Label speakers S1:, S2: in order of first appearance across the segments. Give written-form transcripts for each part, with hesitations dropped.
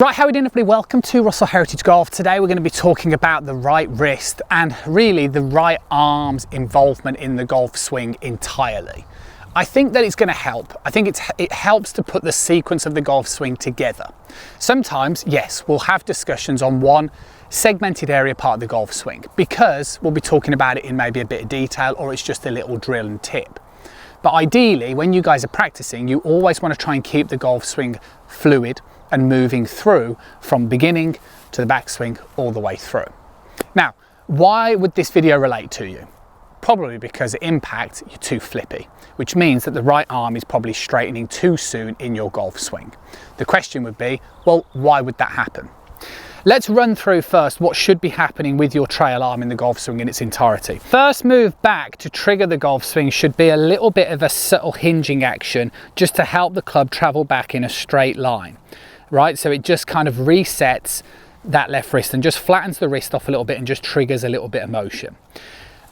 S1: Right, how are we doing everybody? Welcome to Russell Heritage Golf. Today we're going to be talking about the right wrist and really the right arm's involvement in the golf swing entirely. I think that it's going to help. I think it helps to put the sequence of the golf swing together. Sometimes, yes, we'll have discussions on one segmented area part of the golf swing because we'll be talking about it in maybe a bit of detail, or it's just a little drill and tip. But ideally, when you guys are practicing, you always want to try and keep the golf swing fluid and moving through from beginning to the backswing all the way through. Now, why would this video relate to you? Probably because at impact, you're too flippy, which means that the right arm is probably straightening too soon in your golf swing. The question would be, well, why would that happen? Let's run through first what should be happening with your trail arm in the golf swing in its entirety. First move back to trigger the golf swing should be a little bit of a subtle hinging action just to help the club travel back in a straight line. Right, so it just kind of resets that left wrist and just flattens the wrist off a little bit and just triggers a little bit of motion.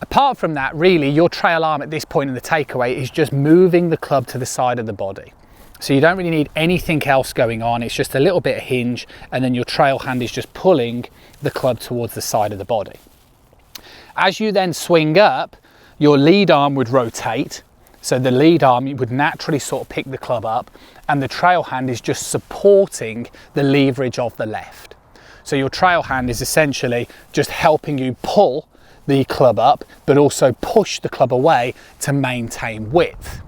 S1: Apart from that, really, your trail arm at this point in the takeaway is just moving the club to the side of the body. So you don't really need anything else going on. It's just a little bit of hinge, and then your trail hand is just pulling the club towards the side of the body. As you then swing up, your lead arm would rotate. So the lead arm would naturally sort of pick the club up, and the trail hand is just supporting the leverage of the left. So your trail hand is essentially just helping you pull the club up, but also push the club away to maintain width.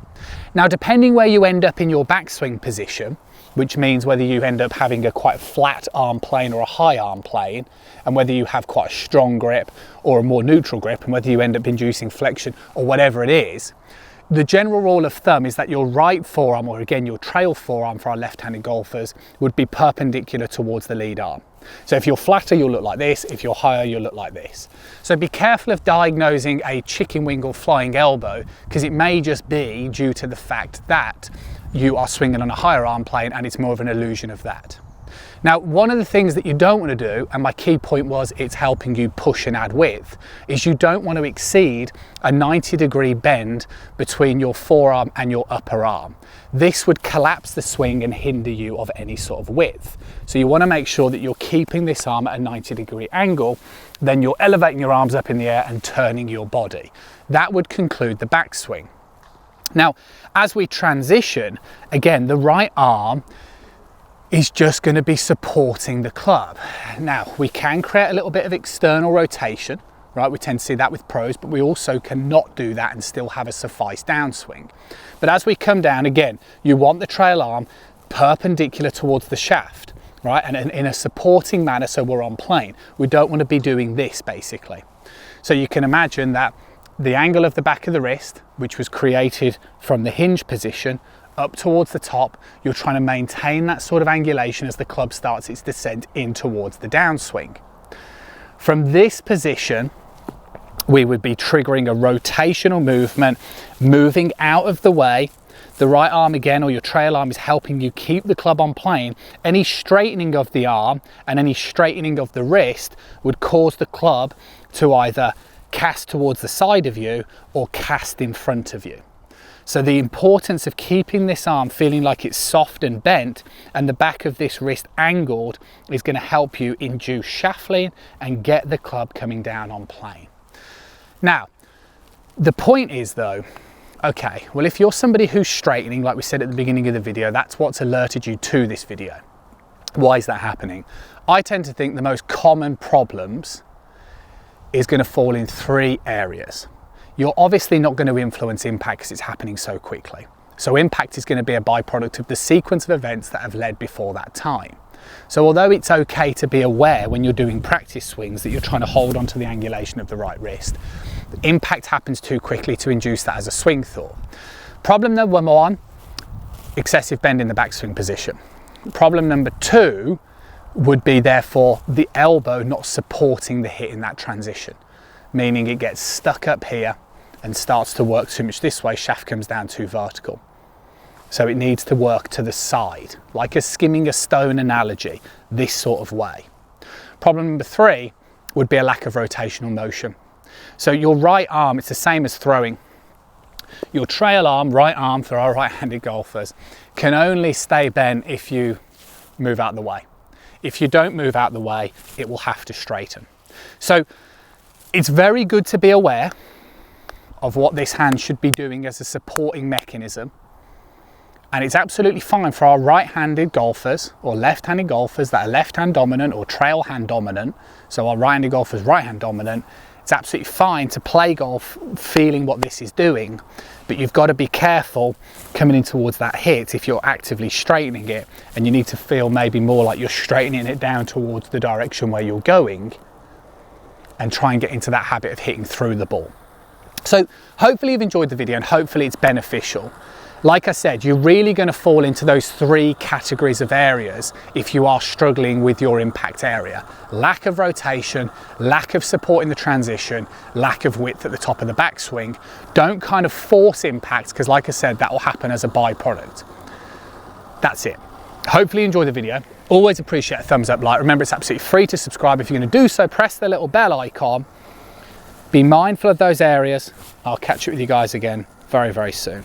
S1: Now, depending where you end up in your backswing position, which means whether you end up having a quite flat arm plane or a high arm plane, and whether you have quite a strong grip or a more neutral grip, and whether you end up inducing flexion or whatever it is, the general rule of thumb is that your right forearm, or again your trail forearm for our left-handed golfers, would be perpendicular towards the lead arm. So if you're flatter, you'll look like this. If you're higher, you'll look like this. So be careful of diagnosing a chicken wing or flying elbow, because it may just be due to the fact that you are swinging on a higher arm plane and it's more of an illusion of that. Now, one of the things that you don't want to do, and my key point was it's helping you push and add width, is you don't want to exceed a 90-degree bend between your forearm and your upper arm. This would collapse the swing and hinder you of any sort of width. So you want to make sure that you're keeping this arm at a 90-degree angle, then you're elevating your arms up in the air and turning your body. That would conclude the backswing. Now, as we transition, again, the right arm is just going to be supporting the club. Now, we can create a little bit of external rotation, right? We tend to see that with pros, but we also cannot do that and still have a suffice downswing. But as we come down, again, you want the trail arm perpendicular towards the shaft, right? And in a supporting manner, so we're on plane. We don't want to be doing this, basically. So you can imagine that the angle of the back of the wrist, which was created from the hinge position, up towards the top, you're trying to maintain that sort of angulation as the club starts its descent in towards the downswing. From this position, we would be triggering a rotational movement, moving out of the way. The right arm again, or your trail arm, is helping you keep the club on plane. Any straightening of the arm and any straightening of the wrist would cause the club to either cast towards the side of you or cast in front of you. So the importance of keeping this arm feeling like it's soft and bent and the back of this wrist angled is going to help you induce shaft lean and get the club coming down on plane. Now, the point is though, okay, well, if you're somebody who's straightening, like we said at the beginning of the video, that's what's alerted you to this video. Why is that happening? I tend to think the most common problems is going to fall in three areas. You're obviously not going to influence impact because it's happening so quickly. So impact is going to be a byproduct of the sequence of events that have led before that time. So although it's okay to be aware when you're doing practice swings that you're trying to hold onto the angulation of the right wrist, impact happens too quickly to induce that as a swing thought. Problem number one, excessive bend in the backswing position. Problem number two would be therefore the elbow not supporting the hit in that transition, meaning it gets stuck up here and starts to work too much this way, shaft comes down too vertical. So it needs to work to the side, like a skimming a stone analogy, this sort of way. Problem number three would be a lack of rotational motion. So your right arm, it's the same as throwing. Your trail arm, right arm for our right-handed golfers, can only stay bent if you move out of the way. if you don't move out the way, it will have to straighten. So it's very good to be aware of what this hand should be doing as a supporting mechanism. And it's absolutely fine for our right-handed golfers or left-handed golfers that are left-hand dominant or trail hand dominant. So our right-handed golfers right-hand dominant. It's absolutely fine to play golf feeling what this is doing, but you've got to be careful coming in towards that hit if you're actively straightening it, and you need to feel maybe more like you're straightening it down towards the direction where you're going and try and get into that habit of hitting through the ball. So hopefully you've enjoyed the video and hopefully it's beneficial. Like I said, you're really going to fall into those three categories of areas if you are struggling with your impact area. Lack of rotation, lack of support in the transition, lack of width at the top of the backswing. Don't kind of force impact, because like I said, that will happen as a byproduct. That's it. Hopefully you enjoyed the video. Always appreciate a thumbs up, like. Remember, it's absolutely free to subscribe. If you're going to do so, press the little bell icon. Be mindful of those areas. I'll catch up with you guys again very, very soon.